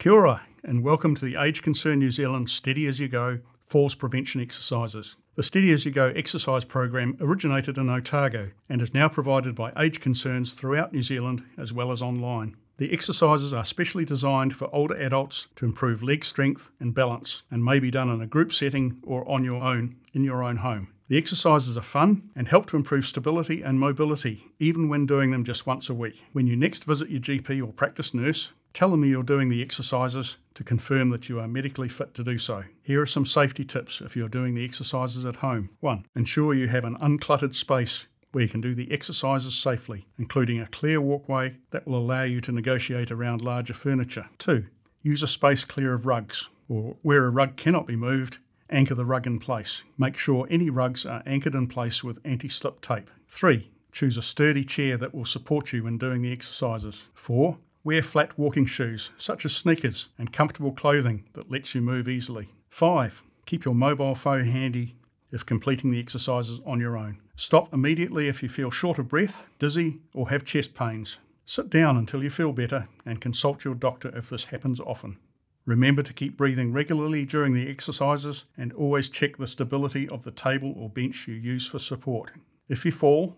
Kia ora, and welcome to the Age Concern New Zealand Steady As You Go Falls Prevention Exercises. The Steady As You Go exercise program originated in Otago and is now provided by Age Concerns throughout New Zealand as well as online. The exercises are specially designed for older adults to improve leg strength and balance and may be done in a group setting or on your own in your own home. The exercises are fun and help to improve stability and mobility, even when doing them just once a week. When you next visit your GP or practice nurse, tell them you're doing the exercises to confirm that you are medically fit to do so. Here are some safety tips if you're doing the exercises at home. 1. Ensure you have an uncluttered space where you can do the exercises safely, including a clear walkway that will allow you to negotiate around larger furniture. 2. Use a space clear of rugs, or where a rug cannot be moved, anchor the rug in place. Make sure any rugs are anchored in place with anti-slip tape. 3. Choose a sturdy chair that will support you when doing the exercises. 4. Wear flat walking shoes, such as sneakers, and comfortable clothing that lets you move easily. 5. Keep your mobile phone handy if completing the exercises on your own. Stop immediately if you feel short of breath, dizzy, or have chest pains. Sit down until you feel better and consult your doctor if this happens often. Remember to keep breathing regularly during the exercises and always check the stability of the table or bench you use for support. If you fall,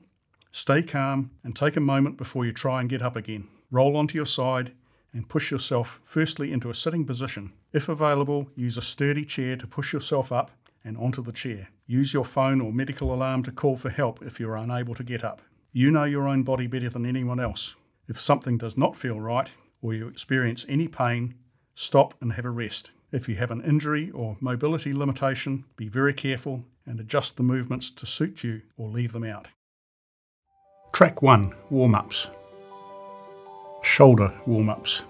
stay calm and take a moment before you try and get up again. Roll onto your side and push yourself firstly into a sitting position. If available, use a sturdy chair to push yourself up and onto the chair. Use your phone or medical alarm to call for help if you're unable to get up. You know your own body better than anyone else. If something does not feel right or you experience any pain, stop and have a rest. If you have an injury or mobility limitation, be very careful and adjust the movements to suit you or leave them out. Track 1. Warm-ups. Shoulder warm-ups.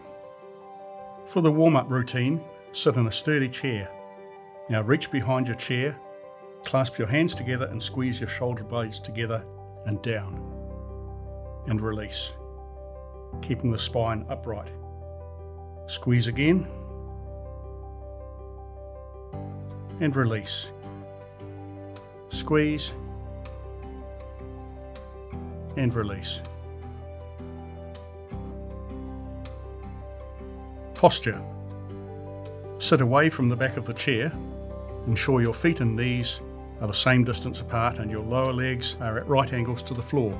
For the warm-up routine, sit in a sturdy chair. Now reach behind your chair, clasp your hands together and squeeze your shoulder blades together and down. And release, keeping the spine upright. Squeeze again and release. Squeeze and release. Posture. Sit away from the back of the chair. Ensure your feet and knees are the same distance apart and your lower legs are at right angles to the floor.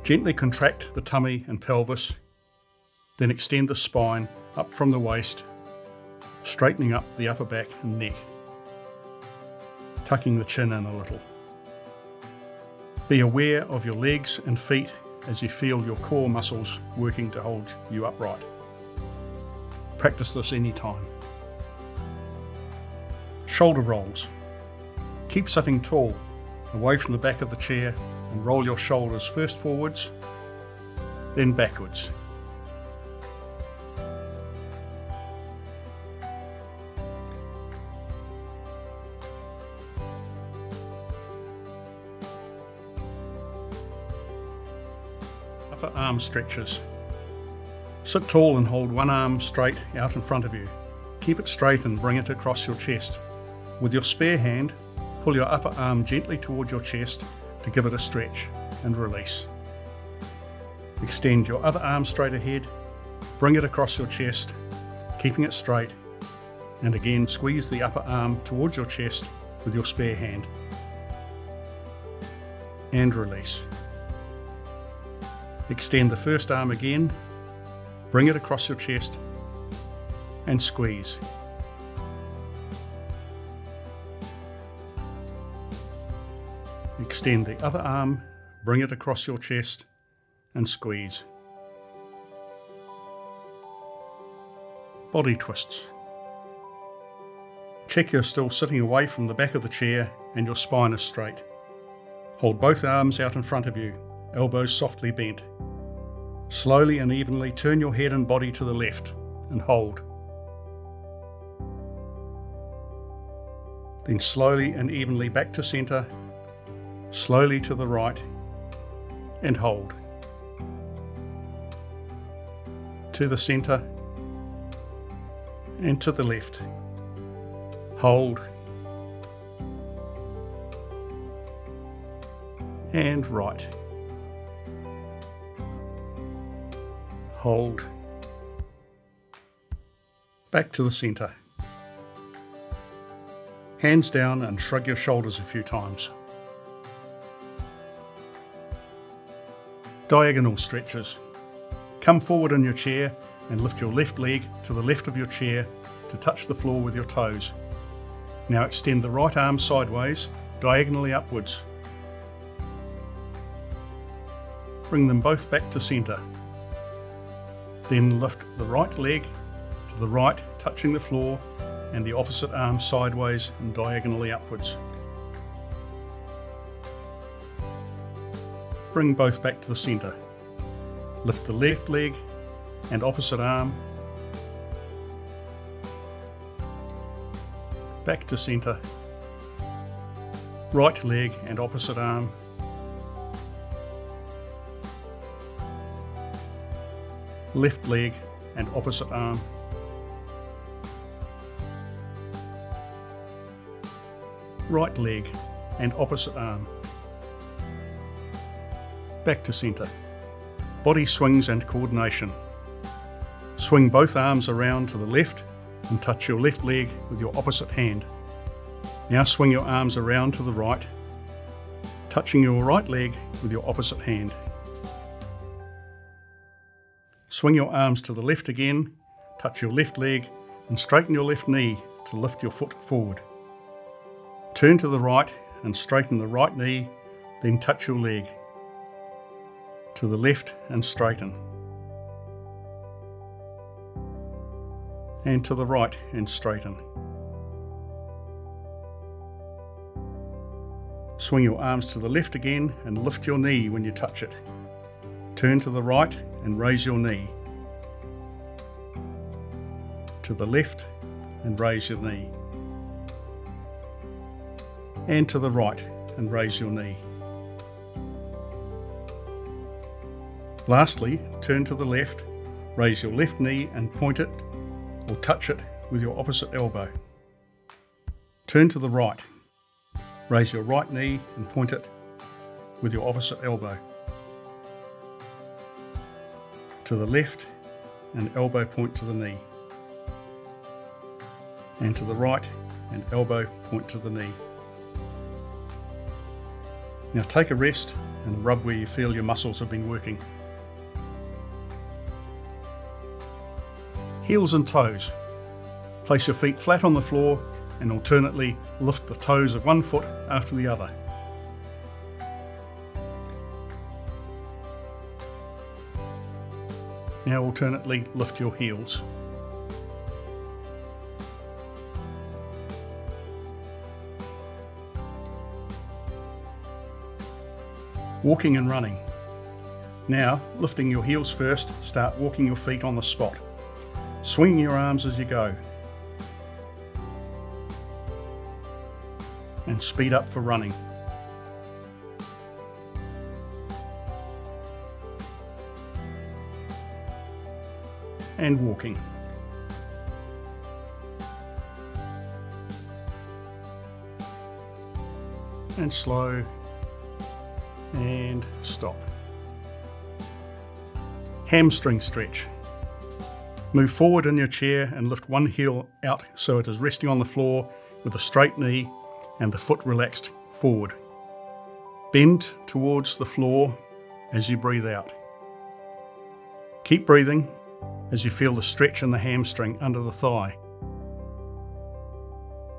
Gently contract the tummy and pelvis. Then extend the spine up from the waist, straightening up the upper back and neck, tucking the chin in a little. Be aware of your legs and feet as you feel your core muscles working to hold you upright. Practice this anytime. Shoulder rolls. Keep sitting tall, away from the back of the chair, and roll your shoulders first forwards, then backwards. Upper arm stretches. Sit tall and hold one arm straight out in front of you. Keep it straight and bring it across your chest. With your spare hand, pull your upper arm gently toward your chest to give it a stretch and release. Extend your other arm straight ahead, bring it across your chest, keeping it straight, and again squeeze the upper arm towards your chest with your spare hand. And release. Extend the first arm again, bring it across your chest, and squeeze. Extend the other arm, bring it across your chest, and squeeze. Body twists. Check you're still sitting away from the back of the chair and your spine is straight. Hold both arms out in front of you, elbows softly bent. Slowly and evenly turn your head and body to the left and hold. Then slowly and evenly back to centre, slowly to the right and hold. To the centre and to the left. Hold. And right. Hold. Back to the centre. Hands down and shrug your shoulders a few times. Diagonal stretches. Come forward in your chair and lift your left leg to the left of your chair to touch the floor with your toes. Now extend the right arm sideways, diagonally upwards. Bring them both back to centre. Then lift the right leg to the right, touching the floor, and the opposite arm sideways and diagonally upwards. Bring both back to the centre. Lift the left leg and opposite arm back to centre. Right leg and opposite arm. Left leg and opposite arm. Right leg and opposite arm. Back to centre. Body swings and coordination. Swing both arms around to the left and touch your left leg with your opposite hand. Now swing your arms around to the right, touching your right leg with your opposite hand. Swing your arms to the left again, touch your left leg and straighten your left knee to lift your foot forward. Turn to the right and straighten the right knee, then touch your leg. To the left and straighten. And to the right and straighten. Swing your arms to the left again and lift your knee when you touch it. Turn to the right and raise your knee. To the left and raise your knee. And to the right and raise your knee. Lastly, turn to the left, raise your left knee and point it or touch it with your opposite elbow. Turn to the right, raise your right knee and point it with your opposite elbow. To the left and elbow point to the knee. And to the right and elbow point to the knee. Now take a rest and rub where you feel your muscles have been working. Heels and toes. Place your feet flat on the floor and alternately lift the toes of one foot after the other. Now alternately lift your heels. Walking and running. Now, lifting your heels first, start walking your feet on the spot. Swing your arms as you go. And speed up for running. And walking. And slow. And stop. Hamstring stretch. Move forward in your chair and lift one heel out so it is resting on the floor with a straight knee and the foot relaxed forward. Bend towards the floor as you breathe out. Keep breathing as you feel the stretch in the hamstring under the thigh.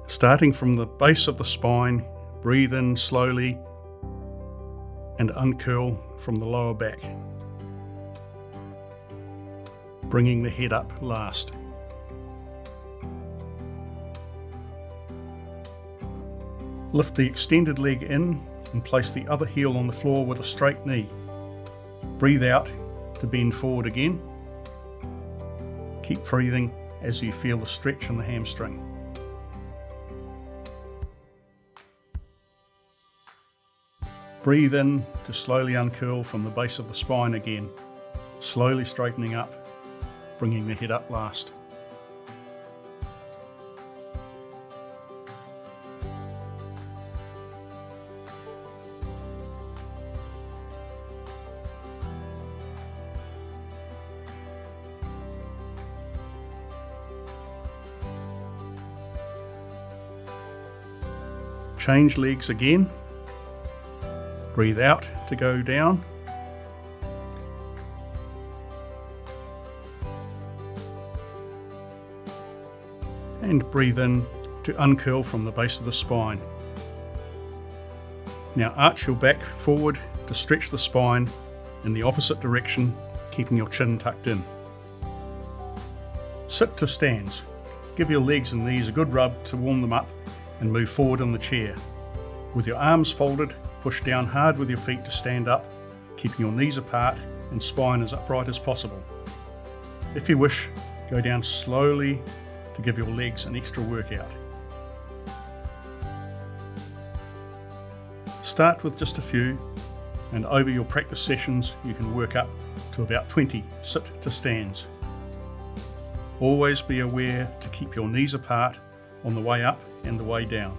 Starting from the base of the spine, breathe in slowly and uncurl from the lower back, bringing the head up last. Lift the extended leg in and place the other heel on the floor with a straight knee. Breathe out to bend forward again. Keep breathing as you feel the stretch in the hamstring. Breathe in to slowly uncurl from the base of the spine again, slowly straightening up, bringing the head up last. Change legs again. Breathe out to go down. And breathe in to uncurl from the base of the spine. Now arch your back forward to stretch the spine in the opposite direction, keeping your chin tucked in. Sit to stands. Give your legs and knees a good rub to warm them up and move forward in the chair. With your arms folded, push down hard with your feet to stand up, keeping your knees apart and spine as upright as possible. If you wish, go down slowly to give your legs an extra workout. Start with just a few, and over your practice sessions you can work up to about 20 sit to stands. Always be aware to keep your knees apart on the way up and the way down.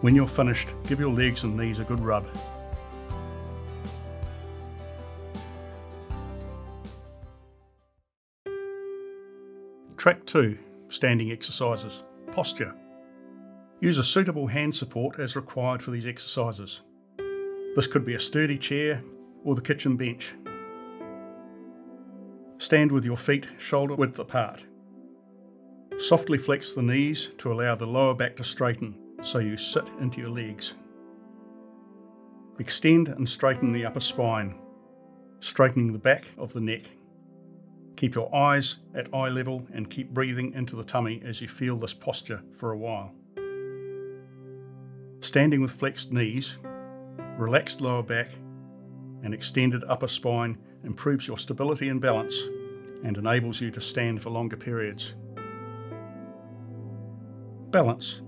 When you're finished, give your legs and knees a good rub. Track 2, standing exercises. Posture. Use a suitable hand support as required for these exercises. This could be a sturdy chair or the kitchen bench. Stand with your feet shoulder width apart. Softly flex the knees to allow the lower back to straighten, so you sit into your legs. Extend and straighten the upper spine, straightening the back of the neck. Keep your eyes at eye level and keep breathing into the tummy as you feel this posture for a while. Standing with flexed knees, relaxed lower back, and extended upper spine improves your stability and balance and enables you to stand for longer periods. Balance.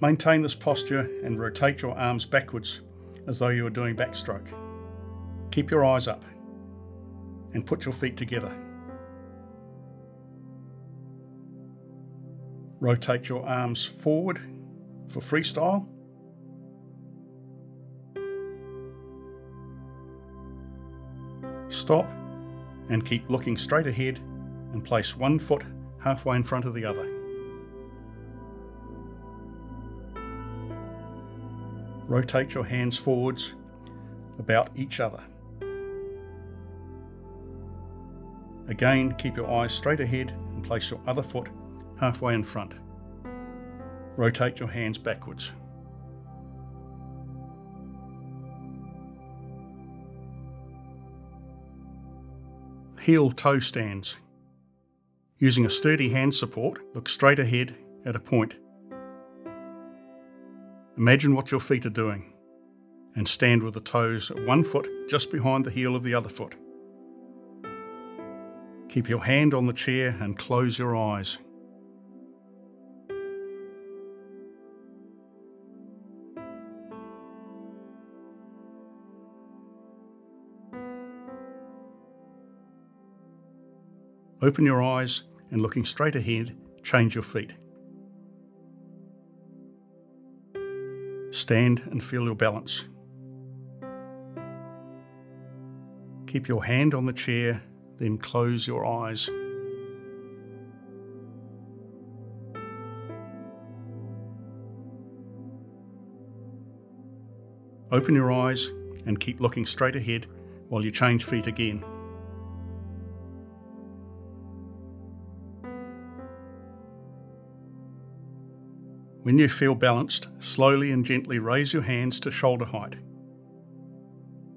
Maintain this posture and rotate your arms backwards as though you were doing backstroke. Keep your eyes up and put your feet together. Rotate your arms forward for freestyle. Stop and keep looking straight ahead and place one foot halfway in front of the other. Rotate your hands forwards about each other. Again, keep your eyes straight ahead and place your other foot halfway in front. Rotate your hands backwards. Heel-toe stands. Using a sturdy hand support, look straight ahead at a point. Imagine what your feet are doing and stand with the toes of one foot just behind the heel of the other foot. Keep your hand on the chair and close your eyes. Open your eyes and looking straight ahead, change your feet. Stand and feel your balance. Keep your hand on the chair, then close your eyes. Open your eyes and keep looking straight ahead while you change feet again. When you feel balanced, slowly and gently raise your hands to shoulder height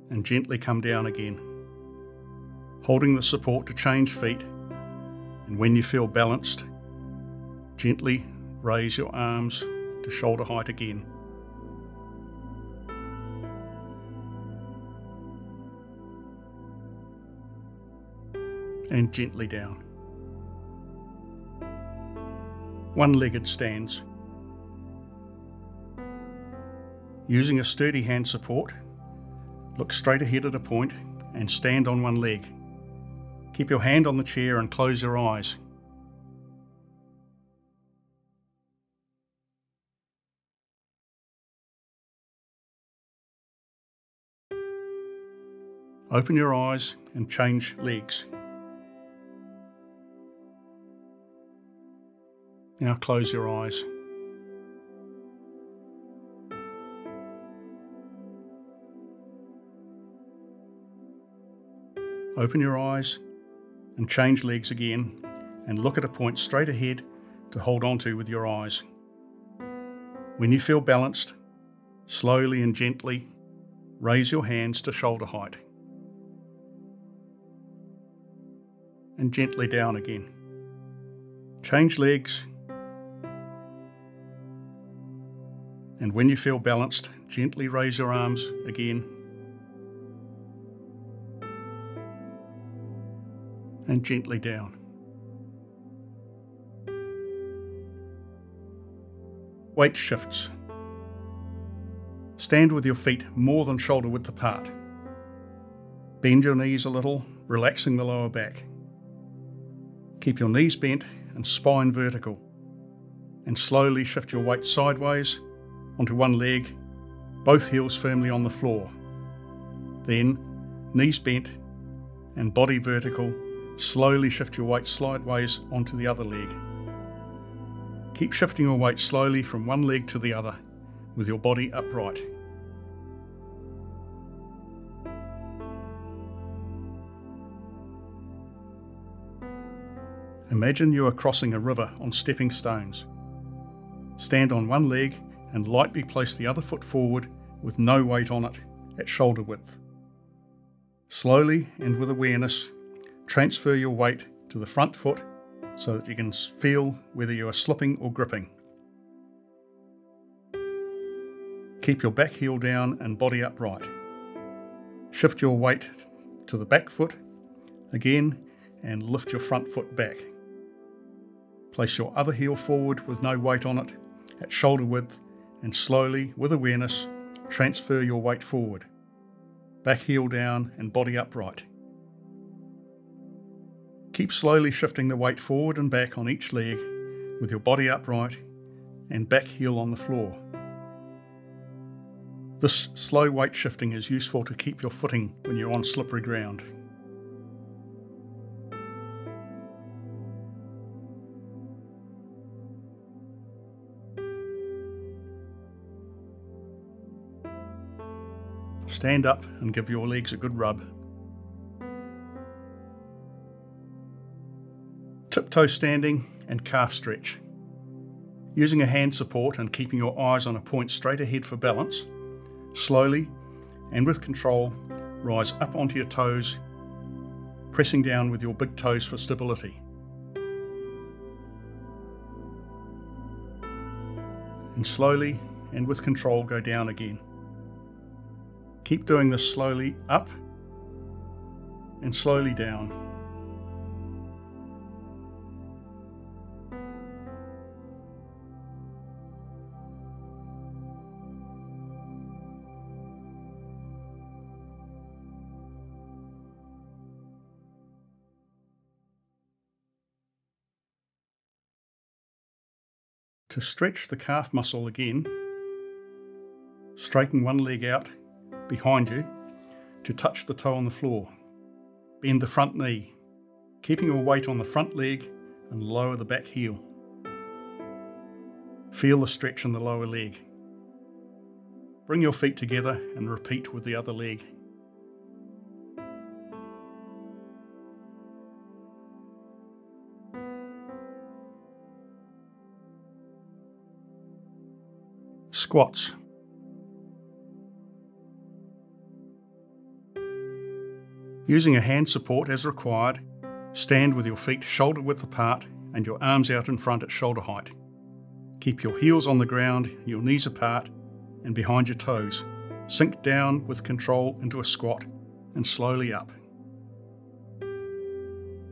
and gently come down again, holding the support to change feet. And when you feel balanced, gently raise your arms to shoulder height again. And gently down. One-legged stands. Using a sturdy hand support, look straight ahead at a point and stand on one leg. Keep your hand on the chair and close your eyes. Open your eyes and change legs. Now close your eyes. Open your eyes and change legs again, and look at a point straight ahead to hold on to with your eyes. When you feel balanced, slowly and gently raise your hands to shoulder height and gently down again. Change legs, and when you feel balanced, gently raise your arms again and gently down. Weight shifts. Stand with your feet more than shoulder width apart. Bend your knees a little, relaxing the lower back. Keep your knees bent and spine vertical, and slowly shift your weight sideways onto one leg, both heels firmly on the floor. Then, knees bent and body vertical, slowly shift your weight sideways onto the other leg. Keep shifting your weight slowly from one leg to the other with your body upright. Imagine you are crossing a river on stepping stones. Stand on one leg and lightly place the other foot forward with no weight on it at shoulder width. Slowly and with awareness, transfer your weight to the front foot so that you can feel whether you are slipping or gripping. Keep your back heel down and body upright. Shift your weight to the back foot again and lift your front foot back. Place your other heel forward with no weight on it at shoulder width, and slowly, with awareness, transfer your weight forward. Back heel down and body upright. Keep slowly shifting the weight forward and back on each leg with your body upright and back heel on the floor. This slow weight shifting is useful to keep your footing when you're on slippery ground. Stand up and give your legs a good rub. Tiptoe standing and calf stretch. Using a hand support and keeping your eyes on a point straight ahead for balance, slowly and with control, rise up onto your toes, pressing down with your big toes for stability. And slowly and with control, go down again. Keep doing this slowly up and slowly down. To stretch the calf muscle again, straighten one leg out behind you to touch the toe on the floor. Bend the front knee, keeping your weight on the front leg, and lower the back heel. Feel the stretch in the lower leg. Bring your feet together and repeat with the other leg. Squats. Using a hand support as required, stand with your feet shoulder width apart and your arms out in front at shoulder height. Keep your heels on the ground, your knees apart and behind your toes. Sink down with control into a squat and slowly up.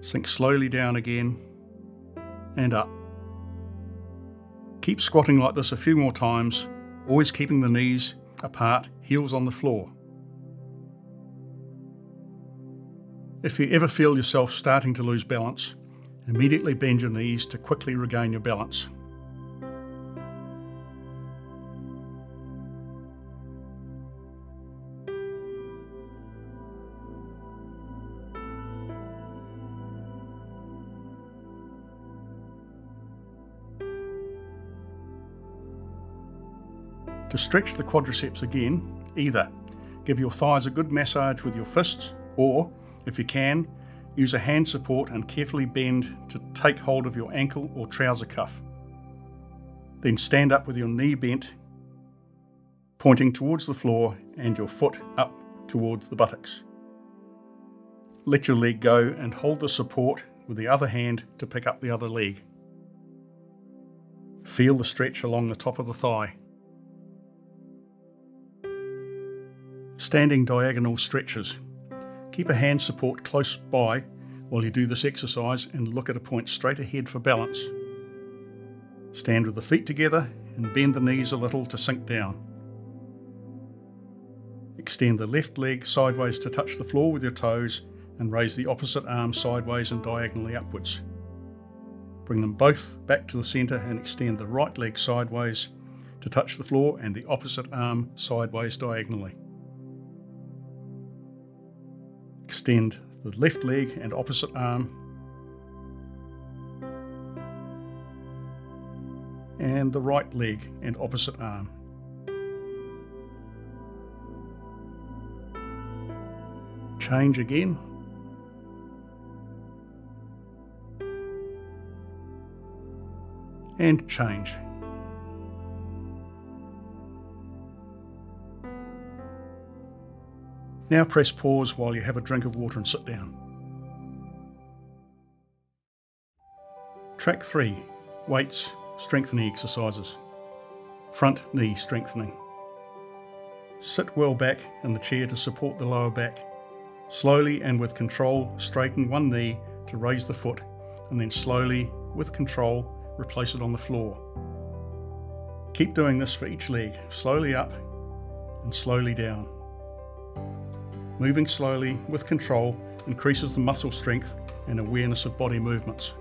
Sink slowly down again and up. Keep squatting like this a few more times, always keeping the knees apart, heels on the floor. If you ever feel yourself starting to lose balance, immediately bend your knees to quickly regain your balance. To stretch the quadriceps again, either give your thighs a good massage with your fists, or, if you can, use a hand support and carefully bend to take hold of your ankle or trouser cuff. Then stand up with your knee bent, pointing towards the floor and your foot up towards the buttocks. Let your leg go and hold the support with the other hand to pick up the other leg. Feel the stretch along the top of the thigh. Standing diagonal stretches. Keep a hand support close by while you do this exercise and look at a point straight ahead for balance. Stand with the feet together and bend the knees a little to sink down. Extend the left leg sideways to touch the floor with your toes and raise the opposite arm sideways and diagonally upwards. Bring them both back to the centre and extend the right leg sideways to touch the floor and the opposite arm sideways diagonally. Extend the left leg and opposite arm, and the right leg and opposite arm. Change again. And change. Now press pause while you have a drink of water and sit down. Track 3. Weights, strengthening exercises. Front knee strengthening. Sit well back in the chair to support the lower back. Slowly and with control, straighten one knee to raise the foot, and then slowly, with control, replace it on the floor. Keep doing this for each leg, slowly up and slowly down. Moving slowly with control increases the muscle strength and awareness of body movements.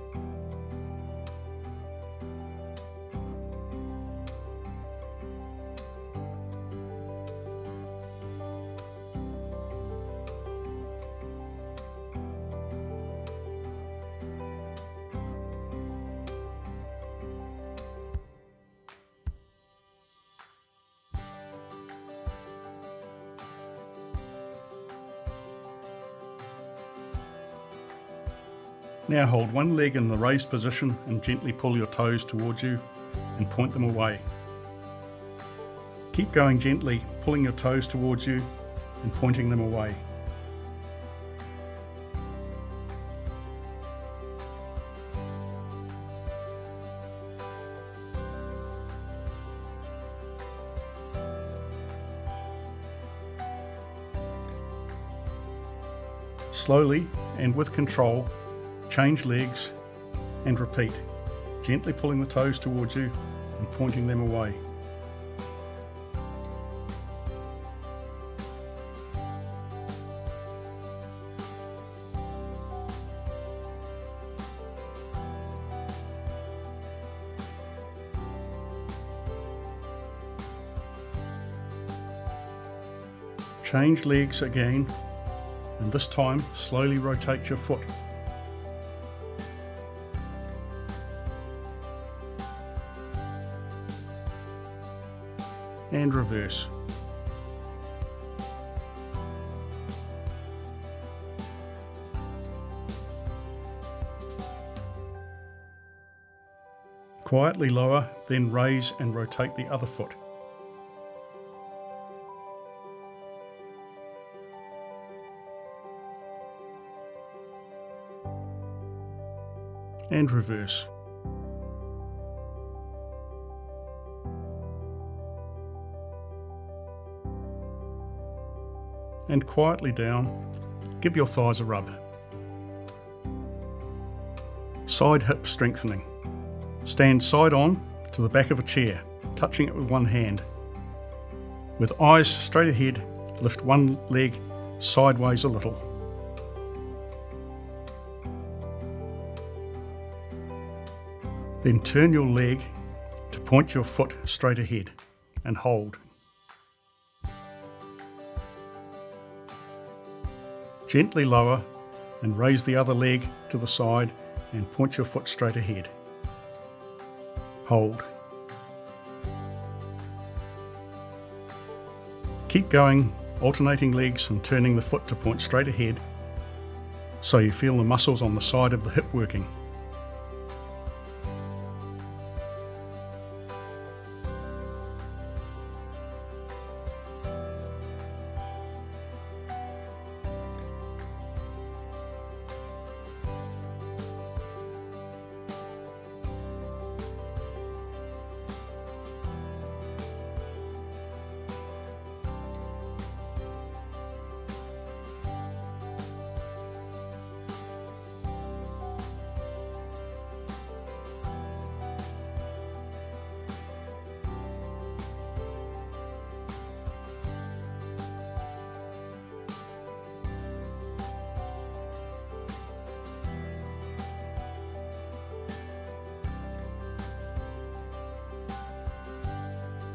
Now hold one leg in the raised position and gently pull your toes towards you and point them away. Keep going gently, pulling your toes towards you and pointing them away. Slowly and with control, change legs and repeat, gently pulling the toes towards you and pointing them away. Change legs again, and this time slowly rotate your foot. And reverse. Quietly lower, then raise and rotate the other foot. and reverse. And quietly down, give your thighs a rub. Side hip strengthening. Stand side on to the back of a chair, touching it with one hand. With eyes straight ahead, lift one leg sideways a little. Then turn your leg to point your foot straight ahead and hold. Gently lower and raise the other leg to the side and point your foot straight ahead. Hold. Keep going, alternating legs and turning the foot to point straight ahead so you feel the muscles on the side of the hip working.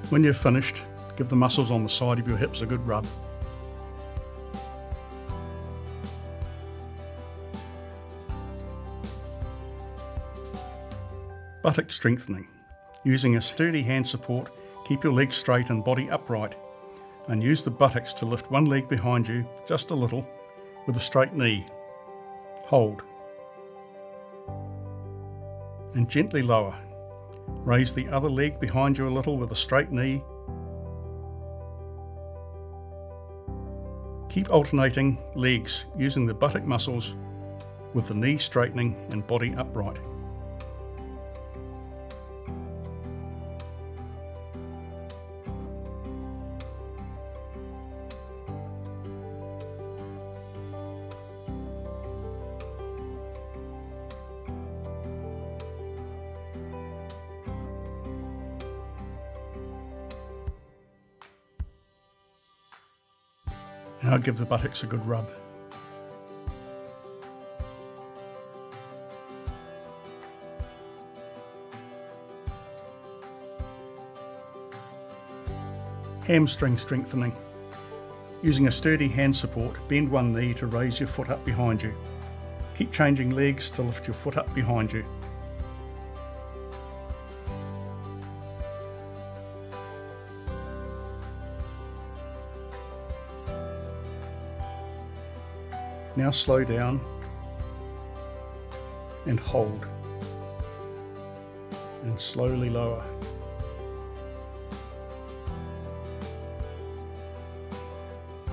When you're finished, give the muscles on the side of your hips a good rub. Buttock strengthening. Using a sturdy hand support, keep your legs straight and body upright, and use the buttocks to lift one leg behind you just a little with a straight knee. Hold. And gently lower. Raise the other leg behind you a little with a straight knee. Keep alternating legs using the buttock muscles with the knee straightening and body upright. Now give the buttocks a good rub. Hamstring strengthening. Using a sturdy hand support, bend one knee to raise your foot up behind you. Keep changing legs to lift your foot up behind you. Now slow down and hold, and slowly lower.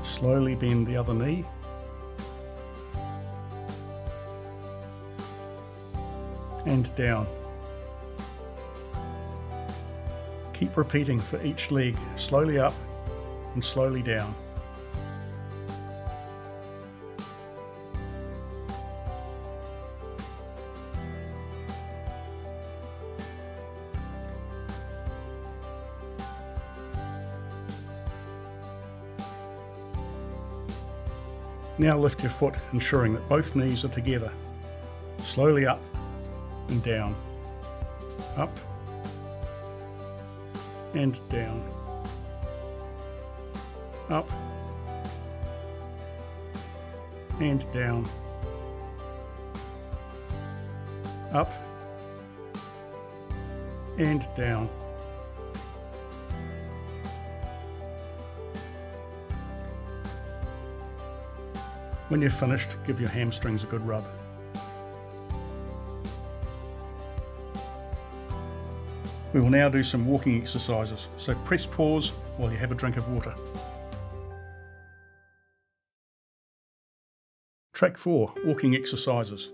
Slowly bend the other knee. And down. Keep repeating for each leg, slowly up and slowly down. Now lift your foot, ensuring that both knees are together. Slowly up and down. Up and down. Up and down. Up and down. When you're finished, give your hamstrings a good rub. We will now do some walking exercises, so press pause while you have a drink of water. Track 4, walking exercises.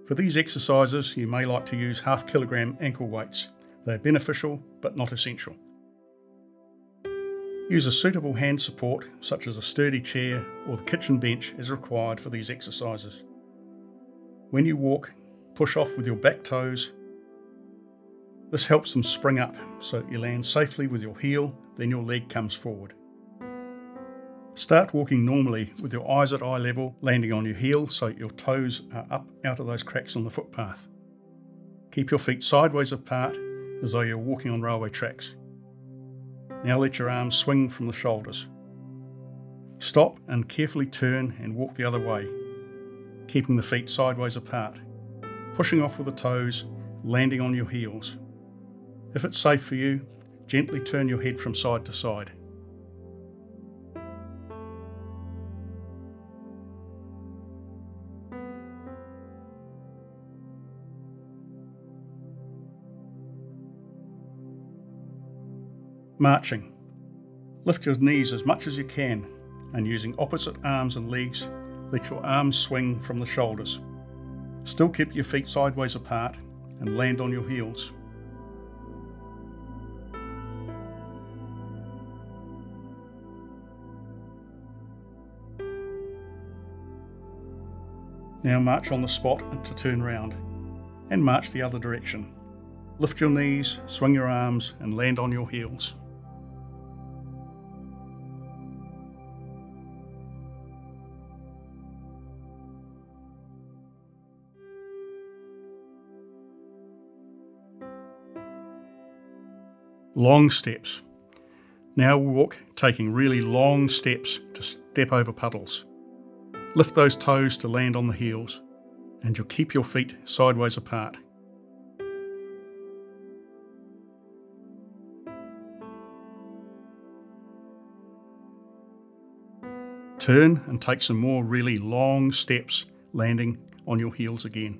For these exercises, you may like to use half-kilogram ankle weights. They are beneficial but not essential. Use a suitable hand support such as a sturdy chair or the kitchen bench as required for these exercises. When you walk, push off with your back toes. This helps them spring up so that you land safely with your heel, then your leg comes forward. Start walking normally with your eyes at eye level, landing on your heel so your toes are up out of those cracks on the footpath. Keep your feet sideways apart as though you're walking on railway tracks. Now let your arms swing from the shoulders. Stop and carefully turn and walk the other way, keeping the feet sideways apart, pushing off with the toes, landing on your heels. If it's safe for you, gently turn your head from side to side. Marching. Lift your knees as much as you can, and using opposite arms and legs, let your arms swing from the shoulders. Still keep your feet sideways apart and land on your heels. Now march on the spot to turn round, and march the other direction. Lift your knees, swing your arms, and land on your heels. Long steps. Now walk, taking really long steps to step over puddles. Lift those toes to land on the heels, and you'll keep your feet sideways apart. Turn and take some more really long steps, landing on your heels again.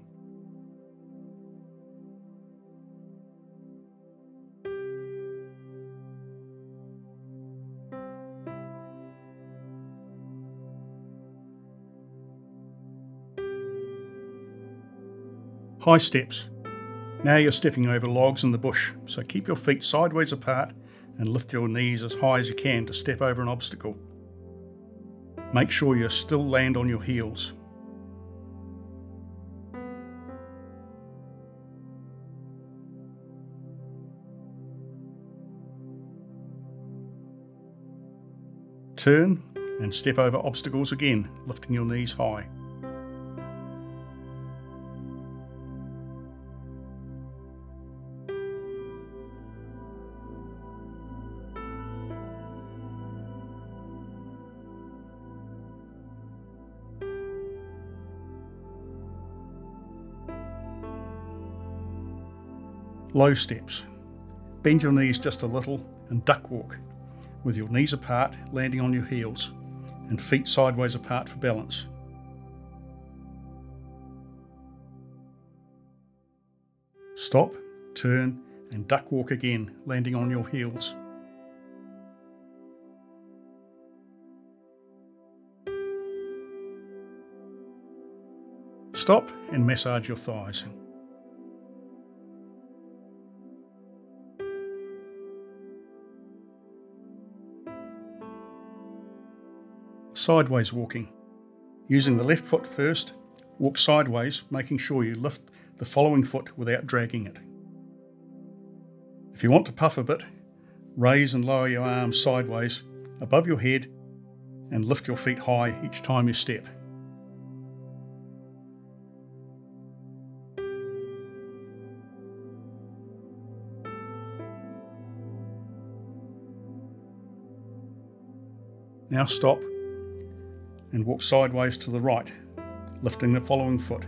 High steps. Now you're stepping over logs in the bush, so keep your feet sideways apart and lift your knees as high as you can to step over an obstacle. Make sure you still land on your heels. Turn and step over obstacles again, lifting your knees high. Low steps. Bend your knees just a little and duck walk, with your knees apart, landing on your heels, and feet sideways apart for balance. Stop, turn, and duck walk again, landing on your heels. Stop and massage your thighs. Sideways walking. Using the left foot first, walk sideways, making sure you lift the following foot without dragging it. If you want to puff a bit, raise and lower your arms sideways above your head and lift your feet high each time you step. Now stop and walk sideways to the right, lifting the following foot.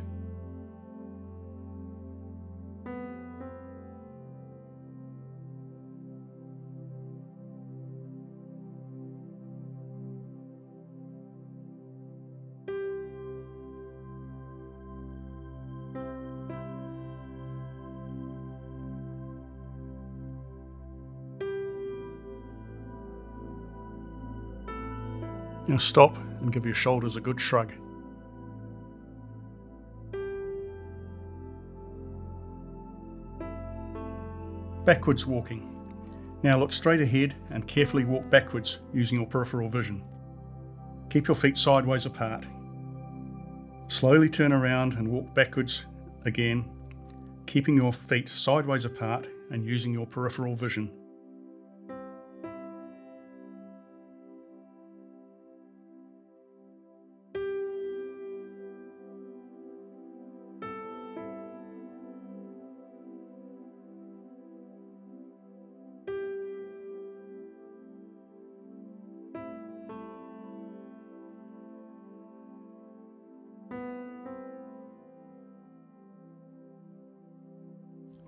Now stop and give your shoulders a good shrug. Backwards walking. Now look straight ahead and carefully walk backwards using your peripheral vision. Keep your feet sideways apart. Slowly turn around and walk backwards again, keeping your feet sideways apart and using your peripheral vision.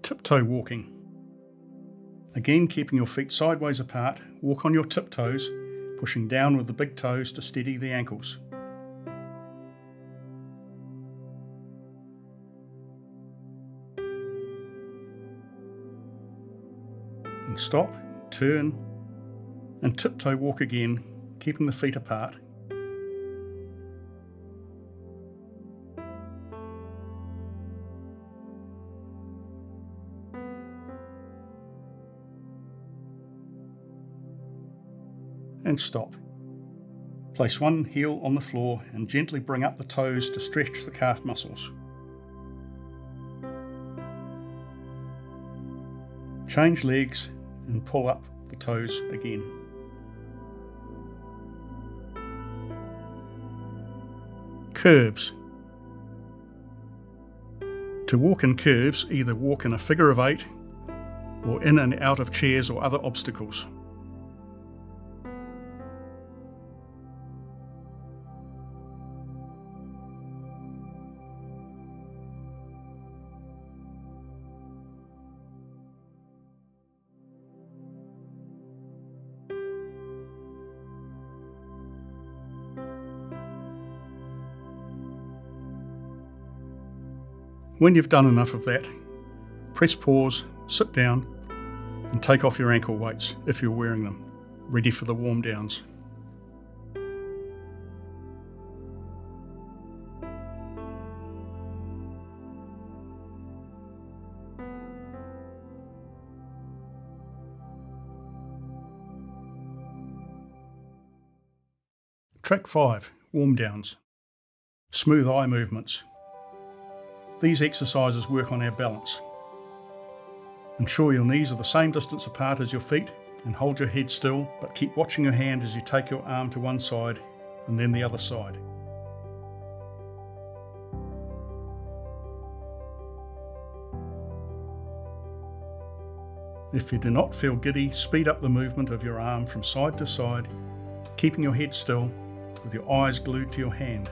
Tiptoe walking. Again, keeping your feet sideways apart, walk on your tiptoes, pushing down with the big toes to steady the ankles. And stop, turn, and tiptoe walk again, keeping the feet apart. And stop. Place one heel on the floor and gently bring up the toes to stretch the calf muscles. Change legs and pull up the toes again. Curves. To walk in curves, either walk in a figure of 8 or in and out of chairs or other obstacles. When you've done enough of that, press pause, sit down, and take off your ankle weights if you're wearing them, ready for the warm downs. Track 5, warm downs. Smooth eye movements. These exercises work on our balance. Ensure your knees are the same distance apart as your feet and hold your head still, but keep watching your hand as you take your arm to one side and then the other side. If you do not feel giddy, speed up the movement of your arm from side to side, keeping your head still with your eyes glued to your hand.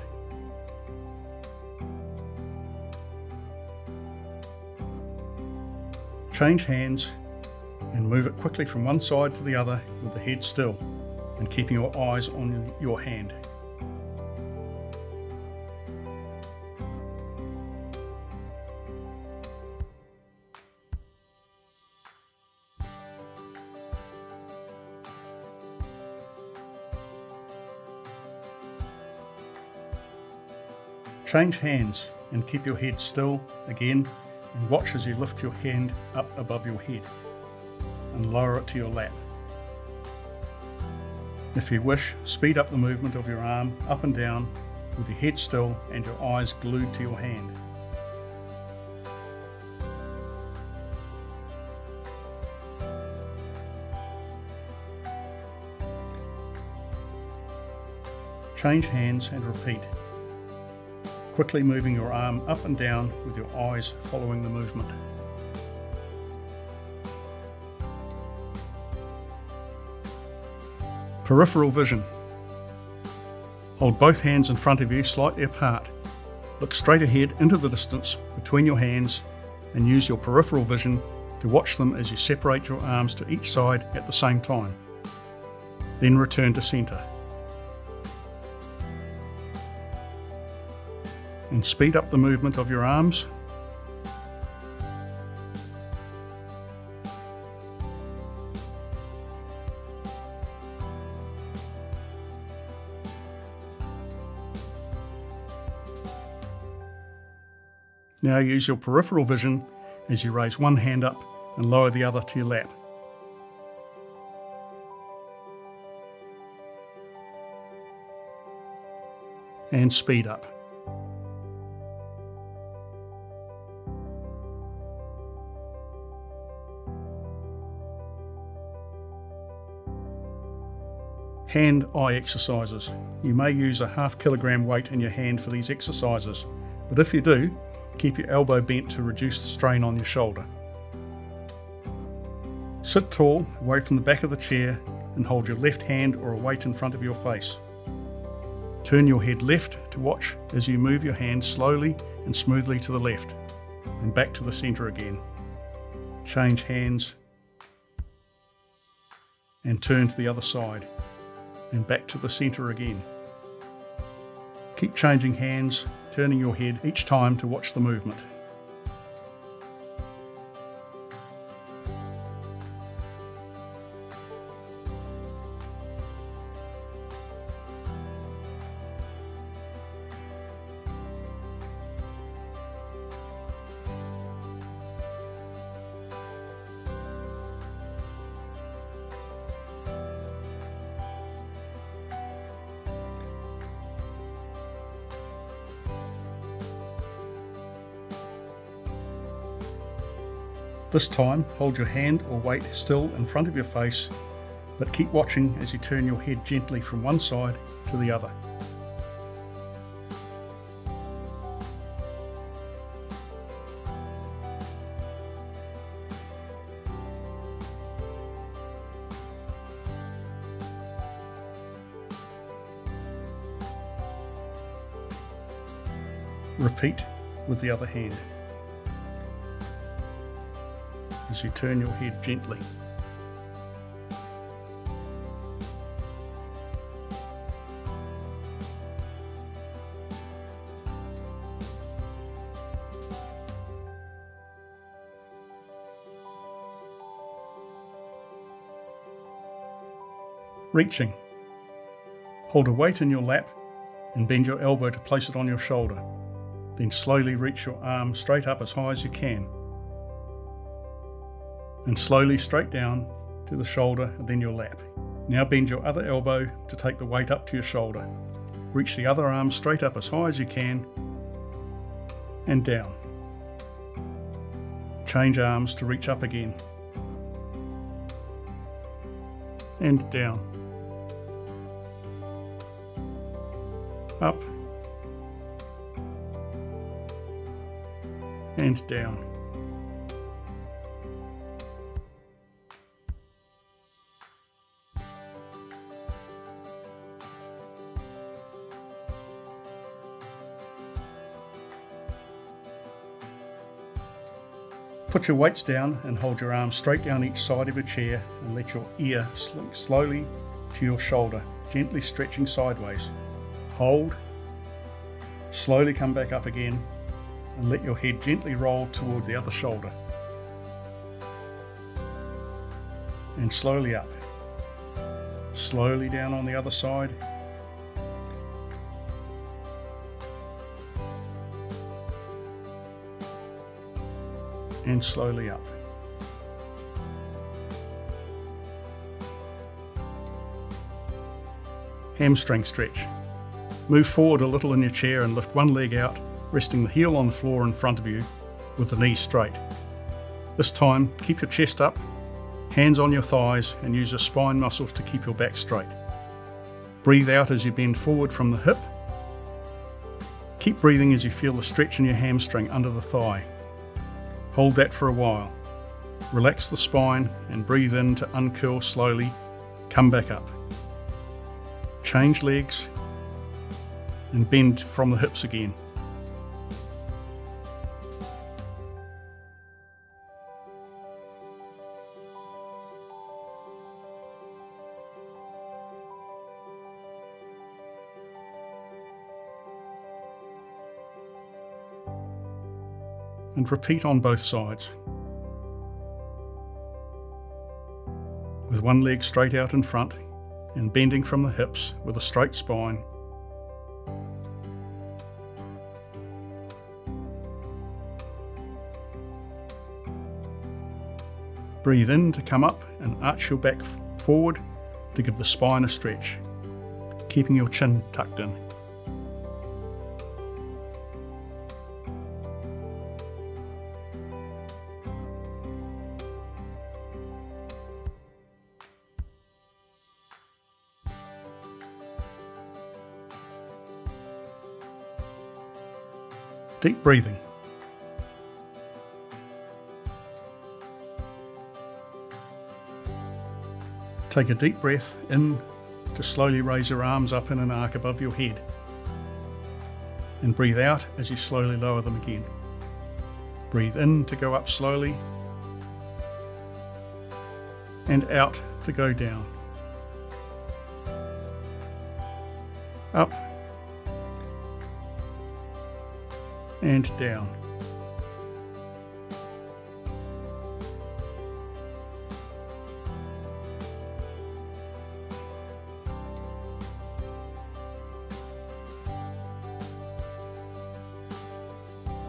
Change hands and move it quickly from one side to the other with the head still and keeping your eyes on your hand. Change hands and keep your head still again, and watch as you lift your hand up above your head and lower it to your lap. If you wish, speed up the movement of your arm up and down with your head still and your eyes glued to your hand. Change hands and repeat, quickly moving your arm up and down with your eyes following the movement. Peripheral vision. Hold both hands in front of you slightly apart. Look straight ahead into the distance between your hands and use your peripheral vision to watch them as you separate your arms to each side at the same time. Then return to centre. And speed up the movement of your arms. Now use your peripheral vision as you raise one hand up and lower the other to your lap. And speed up. Hand-eye exercises. You may use a ½ kilogram weight in your hand for these exercises, but if you do, keep your elbow bent to reduce the strain on your shoulder. Sit tall, away from the back of the chair, and hold your left hand or a weight in front of your face. Turn your head left to watch as you move your hand slowly and smoothly to the left, and back to the centre again. Change hands, and turn to the other side, and back to the centre again. Keep changing hands, turning your head each time to watch the movement. This time, hold your hand or weight still in front of your face, but keep watching as you turn your head gently from one side to the other. Repeat with the other hand as you turn your head gently. Reaching. Hold a weight in your lap and bend your elbow to place it on your shoulder. Then slowly reach your arm straight up as high as you can, and slowly straight down to the shoulder and then your lap. Now bend your other elbow to take the weight up to your shoulder. Reach the other arm straight up as high as you can and down. Change arms to reach up again and down. Up and down. Put your weights down and hold your arms straight down each side of your chair and let your ear slink slowly to your shoulder, gently stretching sideways. Hold, slowly come back up again and let your head gently roll toward the other shoulder. And slowly up, slowly down on the other side. And slowly up. Hamstring stretch. Move forward a little in your chair and lift one leg out, resting the heel on the floor in front of you with the knees straight. This time, keep your chest up, hands on your thighs, and use your spine muscles to keep your back straight. Breathe out as you bend forward from the hip. Keep breathing as you feel the stretch in your hamstring under the thigh. Hold that for a while. Relax the spine and breathe in to uncurl slowly. Come back up. Change legs and bend from the hips again. And repeat on both sides. With one leg straight out in front and bending from the hips with a straight spine. Breathe in to come up and arch your back forward to give the spine a stretch, keeping your chin tucked in. Deep breathing. Take a deep breath in to slowly raise your arms up in an arc above your head, and breathe out as you slowly lower them again. Breathe in to go up slowly, and out to go down. Up and down.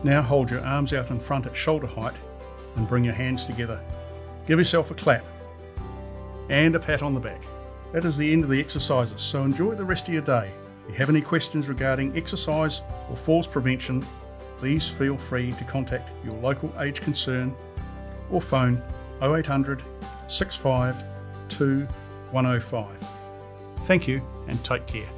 Now hold your arms out in front at shoulder height and bring your hands together. Give yourself a clap and a pat on the back. That is the end of the exercises, so enjoy the rest of your day. If you have any questions regarding exercise or falls prevention, please feel free to contact your local Age Concern or phone 0800 65 2 105. Thank you and take care.